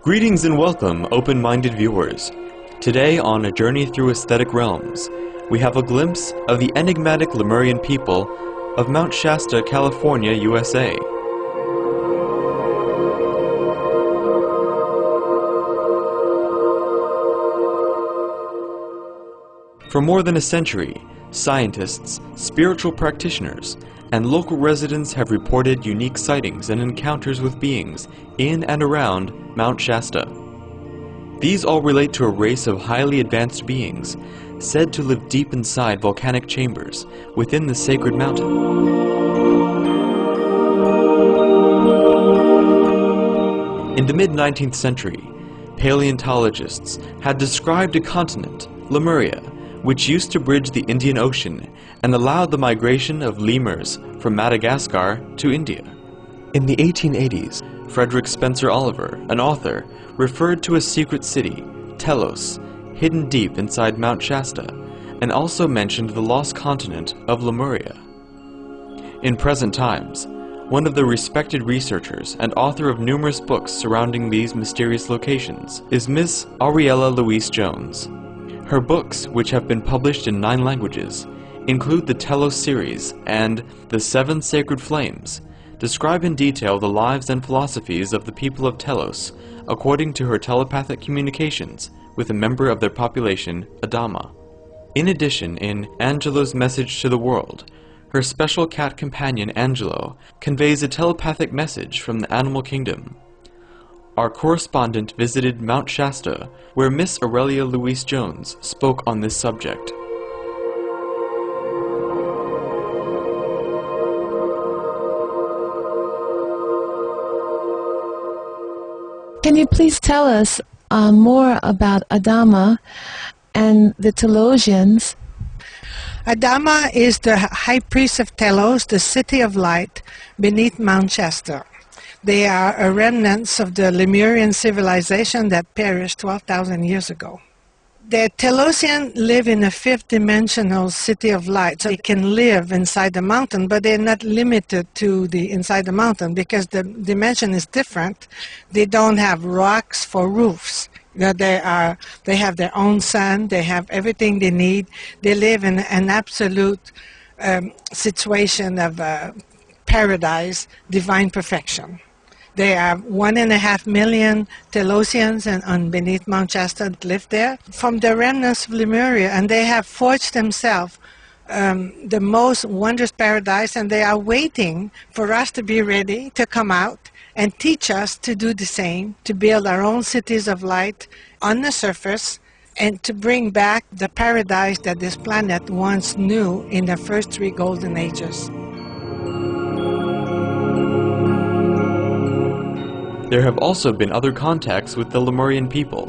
Greetings and welcome, open-minded viewers. Today, on a journey through aesthetic realms, we have a glimpse of the enigmatic Lemurian people of Mount Shasta, California, USA. For more than a century, scientists, spiritual practitioners, and local residents have reported unique sightings and encounters with beings in and around Mount Shasta. These all relate to a race of highly advanced beings said to live deep inside volcanic chambers within the sacred mountain. In the mid-19th century, paleontologists had described a continent, Lemuria, which used to bridge the Indian Ocean and allowed the migration of lemurs from Madagascar to India. In the 1880s, Frederick Spencer Oliver, an author, referred to a secret city, Telos, hidden deep inside Mount Shasta, and also mentioned the lost continent of Lemuria. In present times, one of the respected researchers and author of numerous books surrounding these mysterious locations is Miss Aurelia Louise Jones. Her books, which have been published in 9 languages, include the Telos series and The 7 Sacred Flames, describe in detail the lives and philosophies of the people of Telos according to her telepathic communications with a member of their population, Adama. In addition, in Angelo's Message to the World, her special cat companion Angelo conveys a telepathic message from the animal kingdom. Our correspondent visited Mount Shasta, where Miss Aurelia Louise Jones spoke on this subject. Can you please tell us more about Adama and the Telosians? Adama is the high priest of Telos, the city of light, beneath Mount Shasta. They are a remnants of the Lemurian civilization that perished 12,000 years ago. The Telosians live in a 5th-dimensional city of light, so they can live inside the mountain, but they're not limited to the inside the mountain because the dimension is different. They don't have rocks for roofs. They have their own sun. They have everything they need. They live in an absolute situation of paradise, divine perfection. There are 1.5 million Telosians and beneath Mount Shasta that live there from the remnants of Lemuria, and they have forged themselves the most wondrous paradise, and they are waiting for us to be ready to come out and teach us to do the same, to build our own cities of light on the surface, and to bring back the paradise that this planet once knew in the first 3 golden ages. There have also been other contacts with the Lemurian people.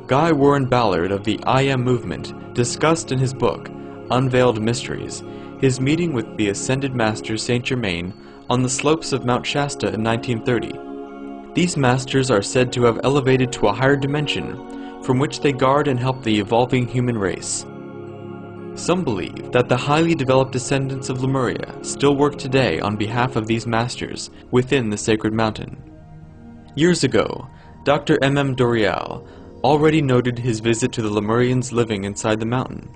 Guy Warren Ballard of the I Am movement discussed in his book, Unveiled Mysteries, his meeting with the Ascended Master Saint Germain on the slopes of Mount Shasta in 1930. These masters are said to have elevated to a higher dimension from which they guard and help the evolving human race. Some believe that the highly developed descendants of Lemuria still work today on behalf of these masters within the sacred mountain. Years ago, Dr. M.M. Dorial already noted his visit to the Lemurians living inside the mountain.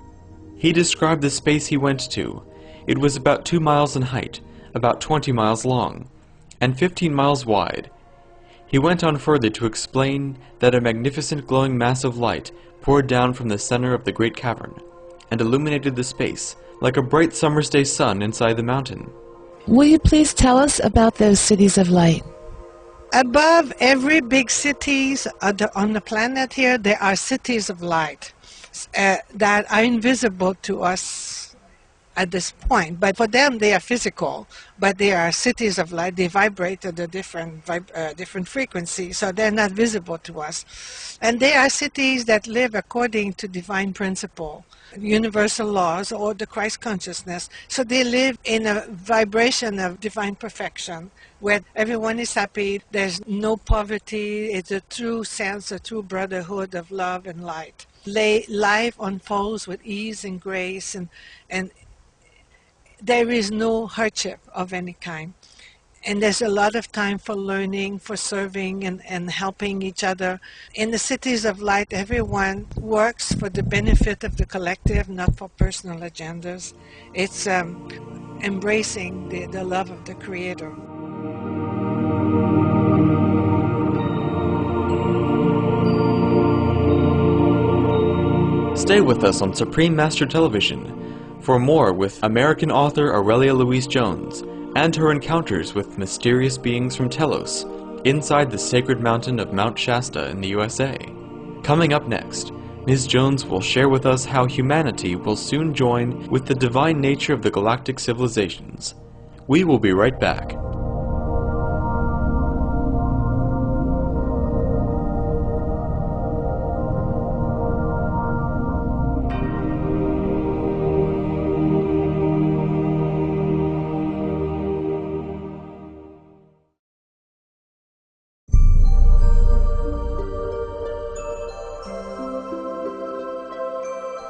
He described the space he went to. It was about 2 miles in height, about 20 miles long, and 15 miles wide. He went on further to explain that a magnificent glowing mass of light poured down from the center of the great cavern and illuminated the space like a bright summer's day sun inside the mountain. Will you please tell us about those cities of light? Above every big cities on the planet here, there are cities of light that are invisible to us at this point. But for them, they are physical. But they are cities of light. They vibrate at a different frequency, so they're not visible to us. And they are cities that live according to divine principle, universal laws, or the Christ consciousness. So they live in a vibration of divine perfection, where everyone is happy, there's no poverty, it's a true sense, a true brotherhood of love and light. Life unfolds with ease and grace, and there is no hardship of any kind. And there's a lot of time for learning, for serving, and helping each other. In the cities of light, everyone works for the benefit of the collective, not for personal agendas. It's embracing the love of the Creator. Stay with us on Supreme Master Television for more with American author Aurelia Louise Jones and her encounters with mysterious beings from Telos inside the sacred mountain of Mount Shasta in the USA. Coming up next, Ms. Jones will share with us how humanity will soon join with the divine nature of the galactic civilizations. We will be right back.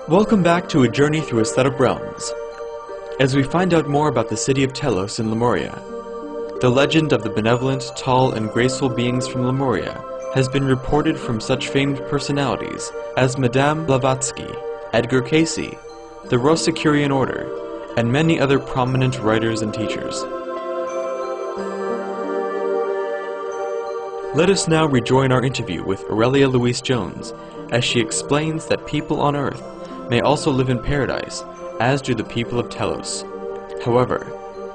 Welcome back to a journey through a set of realms, as we find out more about the city of Telos in Lemuria. The legend of the benevolent, tall, and graceful beings from Lemuria has been reported from such famed personalities as Madame Blavatsky, Edgar Cayce, the Rosicrucian Order, and many other prominent writers and teachers. Let us now rejoin our interview with Aurelia Louise Jones as she explains that people on Earth may also live in paradise, as do the people of Telos. However,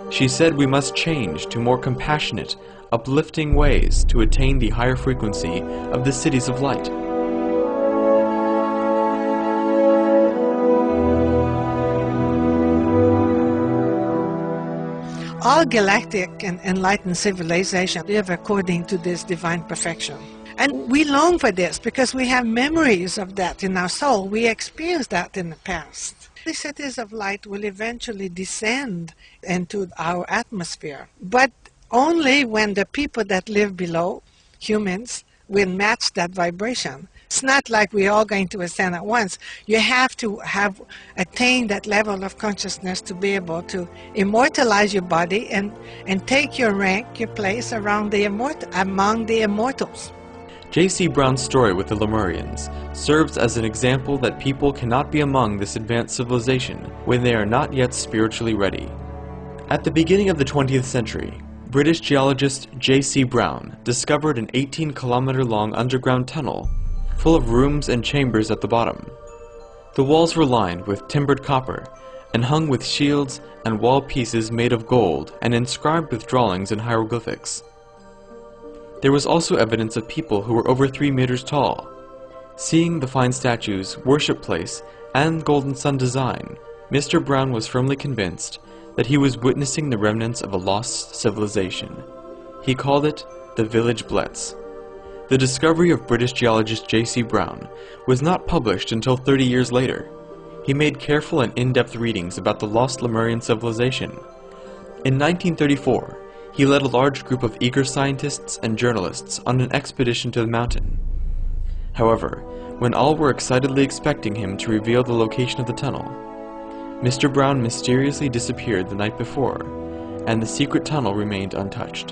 she said we must change to more compassionate, uplifting ways to attain the higher frequency of the cities of light. All galactic and enlightened civilization live according to this divine perfection. And we long for this because we have memories of that in our soul. We experienced that in the past. The cities of light will eventually descend into our atmosphere, but only when the people that live below, humans, will match that vibration. It's not like we're all going to ascend at once. You have to have attained that level of consciousness to be able to immortalize your body and take your rank, your place among the immortals. J.C. Brown's story with the Lemurians serves as an example that people cannot be among this advanced civilization when they are not yet spiritually ready. At the beginning of the 20th century, British geologist J.C. Brown discovered an 18-kilometer-long underground tunnel full of rooms and chambers at the bottom. The walls were lined with timbered copper and hung with shields and wall pieces made of gold and inscribed with drawings and hieroglyphics. There was also evidence of people who were over 3 meters tall. Seeing the fine statues, worship place, and golden sun design, Mr. Brown was firmly convinced that he was witnessing the remnants of a lost civilization. He called it the Village Blitz. The discovery of British geologist J.C. Brown was not published until 30 years later. He made careful and in-depth readings about the lost Lemurian civilization. In 1934, he led a large group of eager scientists and journalists on an expedition to the mountain. However, when all were excitedly expecting him to reveal the location of the tunnel, Mr. Brown mysteriously disappeared the night before, and the secret tunnel remained untouched.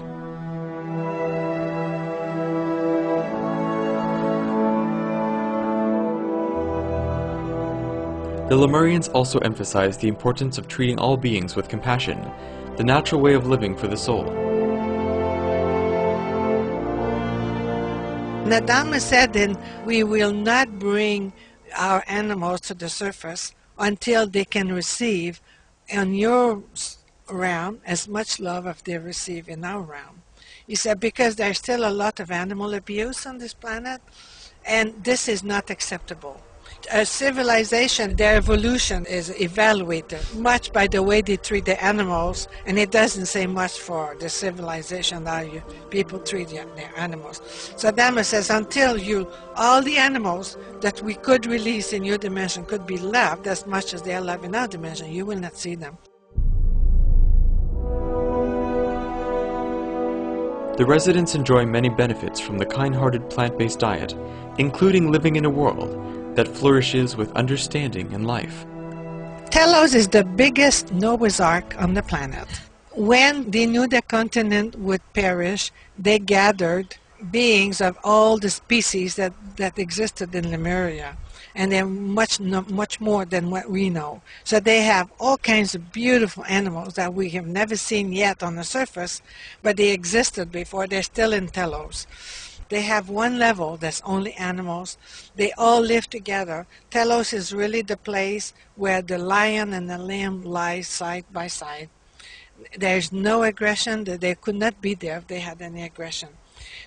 The Lemurians also emphasized the importance of treating all beings with compassion, the natural way of living for the soul. Nadama said then, we will not bring our animals to the surface until they can receive in your realm as much love as they receive in our realm. He said because there's still a lot of animal abuse on this planet, and this is not acceptable. A civilization, their evolution is evaluated much by the way they treat the animals, and it doesn't say much for the civilization how people treat their animals. So Dhamma says, until all the animals that we could release in your dimension could be loved as much as they are loved in our dimension, you will not see them. The residents enjoy many benefits from the kind-hearted plant-based diet, including living in a world that flourishes with understanding and life. Telos is the biggest Noah's Ark on the planet. When they knew the continent would perish, they gathered beings of all the species that existed in Lemuria. And they're much more than what we know. So they have all kinds of beautiful animals that we have never seen yet on the surface, but they existed before. They're still in Telos. They have one level that's only animals. They all live together. Telos is really the place where the lion and the lamb lie side by side. There's no aggression. They could not be there if they had any aggression.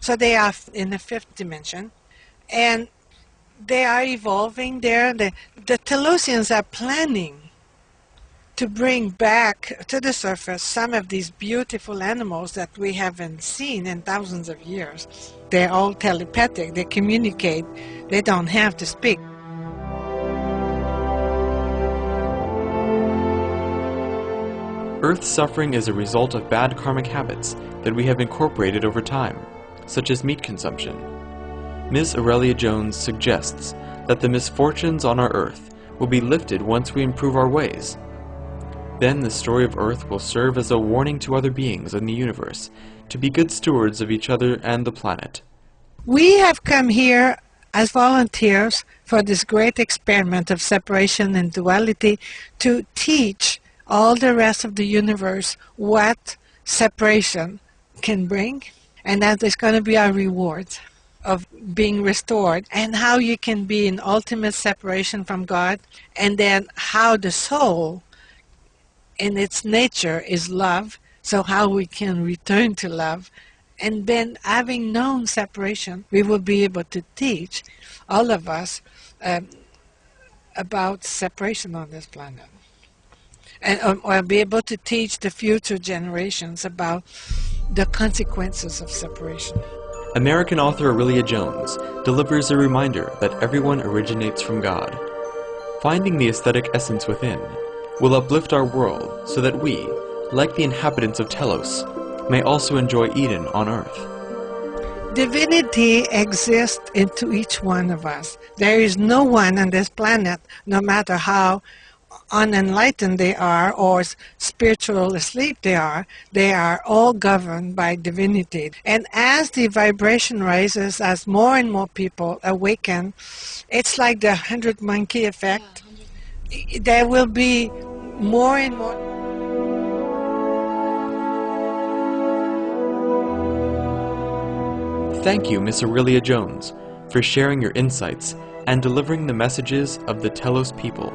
So they are in the fifth dimension, and they are evolving there. The Telosians are planning to bring back to the surface some of these beautiful animals that we haven't seen in thousands of years. They're all telepathic. They communicate. They don't have to speak. Earth's suffering is a result of bad karmic habits that we have incorporated over time, such as meat consumption. Ms. Aurelia Jones suggests that the misfortunes on our Earth will be lifted once we improve our ways. Then the story of Earth will serve as a warning to other beings in the universe to be good stewards of each other and the planet. We have come here as volunteers for this great experiment of separation and duality to teach all the rest of the universe what separation can bring, and that is going to be our reward of being restored, and how you can be in ultimate separation from God, and then how the soul in its nature is love, so how we can return to love. And then, having known separation, we will be able to teach all of us about separation on this planet. And or be able to teach the future generations about the consequences of separation. American author Aurelia Jones delivers a reminder that everyone originates from God. Finding the aesthetic essence within will uplift our world so that we, like the inhabitants of Telos, may also enjoy Eden on Earth. Divinity exists into each one of us. There is no one on this planet, no matter how unenlightened they are or spiritual asleep they are all governed by divinity. And as the vibration rises, as more and more people awaken, it's like the 100 monkey effect. There will be more and more. Thank you, Miss Aurelia Jones, for sharing your insights and delivering the messages of the Telos people.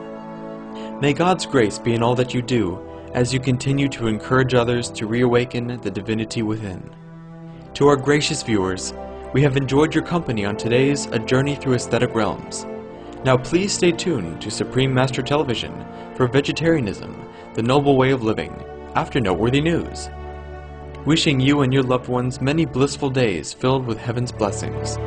May God's grace be in all that you do as you continue to encourage others to reawaken the divinity within. To our gracious viewers, we have enjoyed your company on today's A Journey Through Aesthetic Realms. Now please stay tuned to Supreme Master Television for Vegetarianism, the Noble Way of Living, after noteworthy news. Wishing you and your loved ones many blissful days filled with heaven's blessings.